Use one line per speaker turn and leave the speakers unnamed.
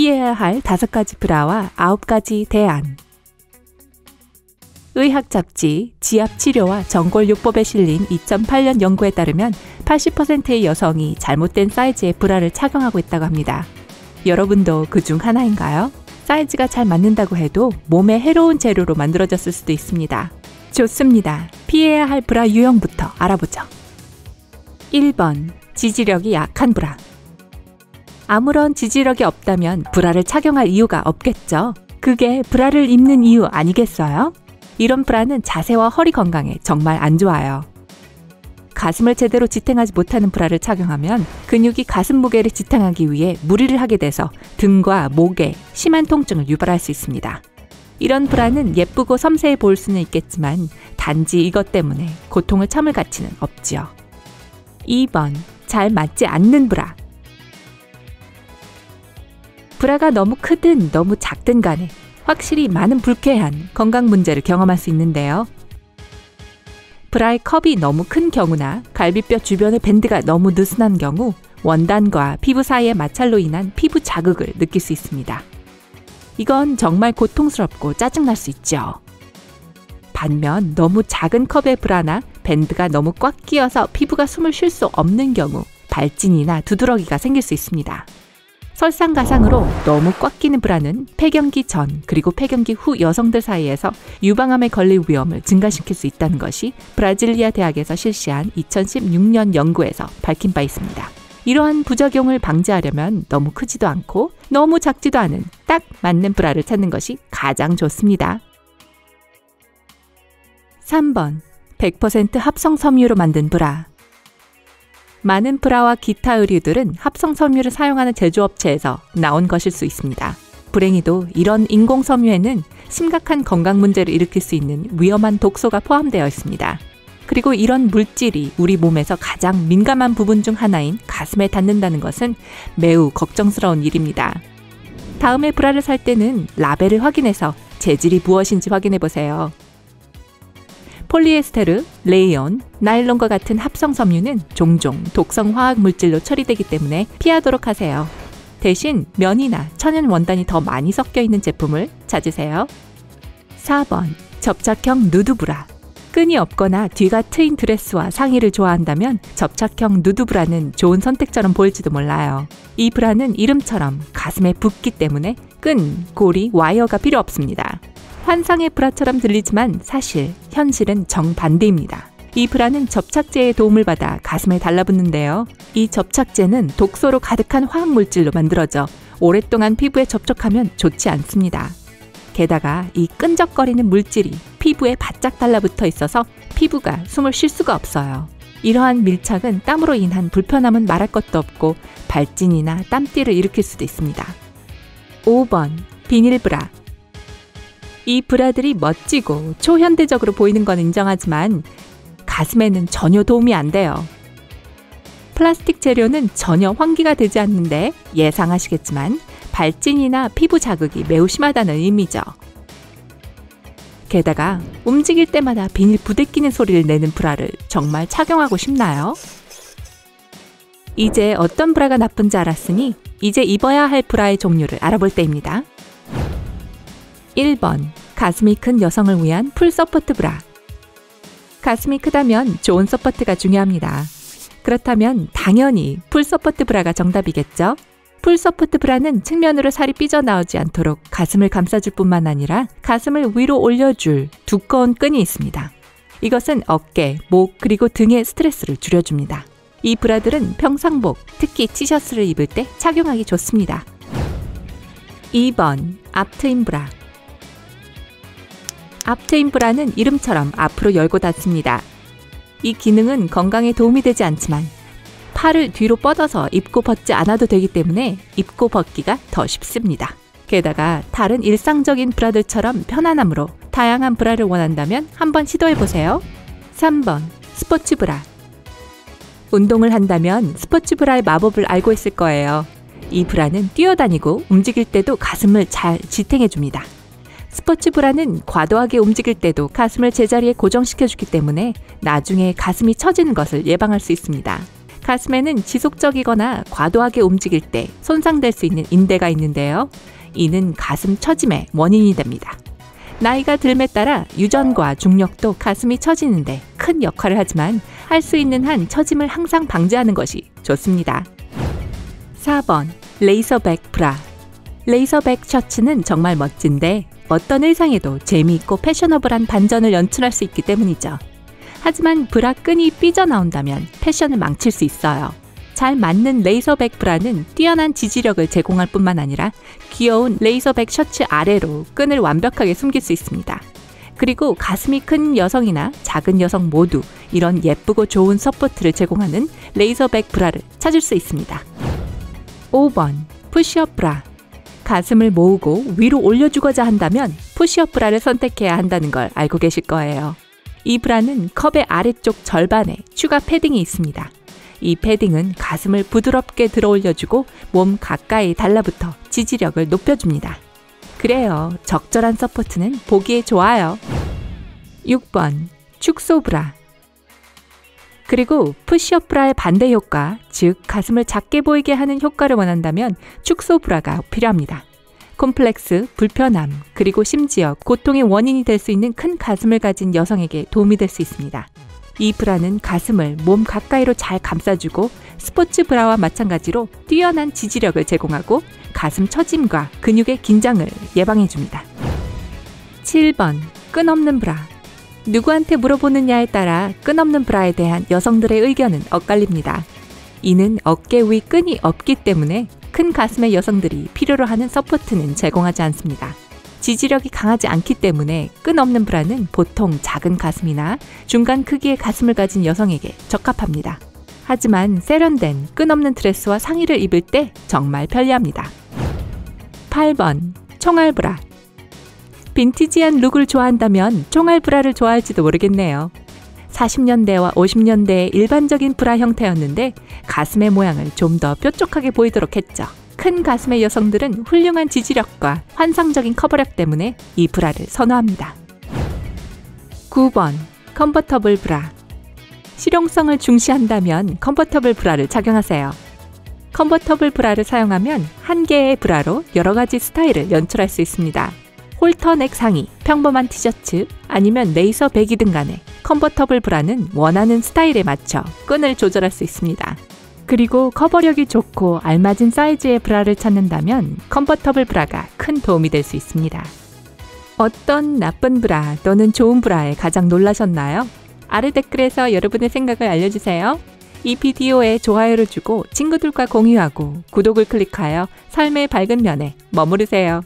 피해야 할 5가지 브라와 9가지 대안. 의학 잡지 지압치료와 전골요법에 실린 2008년 연구에 따르면 80%의 여성이 잘못된 사이즈의 브라를 착용하고 있다고 합니다. 여러분도 그중 하나인가요? 사이즈가 잘 맞는다고 해도 몸에 해로운 재료로 만들어졌을 수도 있습니다. 좋습니다. 피해야 할 브라 유형부터 알아보죠. 1번. 지지력이 약한 브라. 아무런 지지력이 없다면 브라를 착용할 이유가 없겠죠. 그게 브라를 입는 이유 아니겠어요? 이런 브라는 자세와 허리 건강에 정말 안 좋아요. 가슴을 제대로 지탱하지 못하는 브라를 착용하면 근육이 가슴 무게를 지탱하기 위해 무리를 하게 돼서 등과 목에 심한 통증을 유발할 수 있습니다. 이런 브라는 예쁘고 섬세해 보일 수는 있겠지만 단지 이것 때문에 고통을 참을 가치는 없지요. 2번. 잘 맞지 않는 브라. 브라가 너무 크든 너무 작든 간에 확실히 많은 불쾌한 건강 문제를 경험할 수 있는데요. 브라의 컵이 너무 큰 경우나 갈비뼈 주변의 밴드가 너무 느슨한 경우 원단과 피부 사이의 마찰로 인한 피부 자극을 느낄 수 있습니다. 이건 정말 고통스럽고 짜증날 수 있죠. 반면 너무 작은 컵의 브라나 밴드가 너무 꽉 끼어서 피부가 숨을 쉴 수 없는 경우 발진이나 두드러기가 생길 수 있습니다. 설상가상으로 너무 꽉 끼는 브라는 폐경기 전 그리고 폐경기 후 여성들 사이에서 유방암에 걸릴 위험을 증가시킬 수 있다는 것이 브라질리아 대학에서 실시한 2016년 연구에서 밝힌 바 있습니다. 이러한 부작용을 방지하려면 너무 크지도 않고 너무 작지도 않은 딱 맞는 브라를 찾는 것이 가장 좋습니다. 3번. 100% 합성 섬유로 만든 브라. 많은 브라와 기타 의류들은 합성 섬유를 사용하는 제조업체에서 나온 것일 수 있습니다. 불행히도 이런 인공 섬유에는 심각한 건강 문제를 일으킬 수 있는 위험한 독소가 포함되어 있습니다. 그리고 이런 물질이 우리 몸에서 가장 민감한 부분 중 하나인 가슴에 닿는다는 것은 매우 걱정스러운 일입니다. 다음에 브라를 살 때는 라벨을 확인해서 재질이 무엇인지 확인해 보세요. 폴리에스테르, 레이온, 나일론과 같은 합성 섬유는 종종 독성 화학 물질로 처리되기 때문에 피하도록 하세요. 대신 면이나 천연 원단이 더 많이 섞여 있는 제품을 찾으세요. 4번. 접착형 누드 브라. 끈이 없거나 뒤가 트인 드레스와 상의를 좋아한다면 접착형 누드 브라는 좋은 선택처럼 보일지도 몰라요. 이 브라는 이름처럼 가슴에 붙기 때문에 끈, 고리, 와이어가 필요 없습니다. 환상의 브라처럼 들리지만 사실 현실은 정반대입니다. 이 브라는 접착제의 도움을 받아 가슴에 달라붙는데요. 이 접착제는 독소로 가득한 화학물질로 만들어져 오랫동안 피부에 접촉하면 좋지 않습니다. 게다가 이 끈적거리는 물질이 피부에 바짝 달라붙어 있어서 피부가 숨을 쉴 수가 없어요. 이러한 밀착은 땀으로 인한 불편함은 말할 것도 없고 발진이나 땀띠를 일으킬 수도 있습니다. 5번. 비닐 브라. 이 브라들이 멋지고 초현대적으로 보이는 건 인정하지만 가슴에는 전혀 도움이 안 돼요. 플라스틱 재료는 전혀 환기가 되지 않는데 예상하시겠지만 발진이나 피부 자극이 매우 심하다는 의미죠. 게다가 움직일 때마다 비닐 부대끼는 소리를 내는 브라를 정말 착용하고 싶나요? 이제 어떤 브라가 나쁜지 알았으니 이제 입어야 할 브라의 종류를 알아볼 때입니다. 1번. 가슴이 큰 여성을 위한 풀 서포트 브라. 가슴이 크다면 좋은 서포트가 중요합니다. 그렇다면 당연히 풀 서포트 브라가 정답이겠죠? 풀 서포트 브라는 측면으로 살이 삐져나오지 않도록 가슴을 감싸줄 뿐만 아니라 가슴을 위로 올려줄 두꺼운 끈이 있습니다. 이것은 어깨, 목 그리고 등의 스트레스를 줄여줍니다. 이 브라들은 평상복, 특히 티셔츠를 입을 때 착용하기 좋습니다. 2번. 앞트임 브라. 앞트임 브라는 이름처럼 앞으로 열고 닫습니다. 이 기능은 건강에 도움이 되지 않지만 팔을 뒤로 뻗어서 입고 벗지 않아도 되기 때문에 입고 벗기가 더 쉽습니다. 게다가 다른 일상적인 브라들처럼 편안함으로 다양한 브라를 원한다면 한번 시도해보세요. 3번. 스포츠 브라. 운동을 한다면 스포츠 브라의 마법을 알고 있을 거예요. 이 브라는 뛰어다니고 움직일 때도 가슴을 잘 지탱해줍니다. 스포츠 브라는 과도하게 움직일 때도 가슴을 제자리에 고정시켜주기 때문에 나중에 가슴이 처지는 것을 예방할 수 있습니다. 가슴에는 지속적이거나 과도하게 움직일 때 손상될 수 있는 인대가 있는데요. 이는 가슴 처짐의 원인이 됩니다. 나이가 듦에 따라 유전과 중력도 가슴이 처지는데 큰 역할을 하지만 할 수 있는 한 처짐을 항상 방지하는 것이 좋습니다. 4번 레이서백 브라. 레이서백 셔츠는 정말 멋진데 어떤 의상에도 재미있고 패셔너블한 반전을 연출할 수 있기 때문이죠. 하지만 브라 끈이 삐져나온다면 패션을 망칠 수 있어요. 잘 맞는 레이서백 브라는 뛰어난 지지력을 제공할 뿐만 아니라 귀여운 레이서백 셔츠 아래로 끈을 완벽하게 숨길 수 있습니다. 그리고 가슴이 큰 여성이나 작은 여성 모두 이런 예쁘고 좋은 서포트를 제공하는 레이서백 브라를 찾을 수 있습니다. 5번 푸시업 브라. 가슴을 모으고 위로 올려주고자 한다면 푸시업 브라를 선택해야 한다는 걸 알고 계실 거예요. 이 브라는 컵의 아래쪽 절반에 추가 패딩이 있습니다. 이 패딩은 가슴을 부드럽게 들어 올려주고 몸 가까이 달라붙어 지지력을 높여줍니다. 그래요, 적절한 서포트는 보기에 좋아요. 6번 축소 브라. 그리고 푸시업 브라의 반대 효과, 즉 가슴을 작게 보이게 하는 효과를 원한다면 축소 브라가 필요합니다. 콤플렉스, 불편함, 그리고 심지어 고통의 원인이 될 수 있는 큰 가슴을 가진 여성에게 도움이 될 수 있습니다. 이 브라는 가슴을 몸 가까이로 잘 감싸주고 스포츠 브라와 마찬가지로 뛰어난 지지력을 제공하고 가슴 처짐과 근육의 긴장을 예방해줍니다. 7번 끈없는 브라. 누구한테 물어보느냐에 따라 끈없는 브라에 대한 여성들의 의견은 엇갈립니다. 이는 어깨 위 끈이 없기 때문에 큰 가슴의 여성들이 필요로 하는 서포트는 제공하지 않습니다. 지지력이 강하지 않기 때문에 끈 없는 브라는 보통 작은 가슴이나 중간 크기의 가슴을 가진 여성에게 적합합니다. 하지만 세련된 끈 없는 드레스와 상의를 입을 때 정말 편리합니다. 8번 총알 브라. 빈티지한 룩을 좋아한다면 총알 브라를 좋아할지도 모르겠네요. 40년대와 50년대의 일반적인 브라 형태였는데 가슴의 모양을 좀 더 뾰족하게 보이도록 했죠. 큰 가슴의 여성들은 훌륭한 지지력과 환상적인 커버력 때문에 이 브라를 선호합니다. 9번 컨버터블 브라. 실용성을 중시한다면 컨버터블 브라를 착용하세요. 컨버터블 브라를 사용하면 한 개의 브라로 여러 가지 스타일을 연출할 수 있습니다. 홀터넥 상의, 평범한 티셔츠, 아니면 레이서 배기 등 간에 컨버터블 브라는 원하는 스타일에 맞춰 끈을 조절할 수 있습니다. 그리고 커버력이 좋고 알맞은 사이즈의 브라를 찾는다면 컨버터블 브라가 큰 도움이 될 수 있습니다. 어떤 나쁜 브라 또는 좋은 브라에 가장 놀라셨나요? 아래 댓글에서 여러분의 생각을 알려주세요. 이 비디오에 좋아요를 주고 친구들과 공유하고 구독을 클릭하여 삶의 밝은 면에 머무르세요.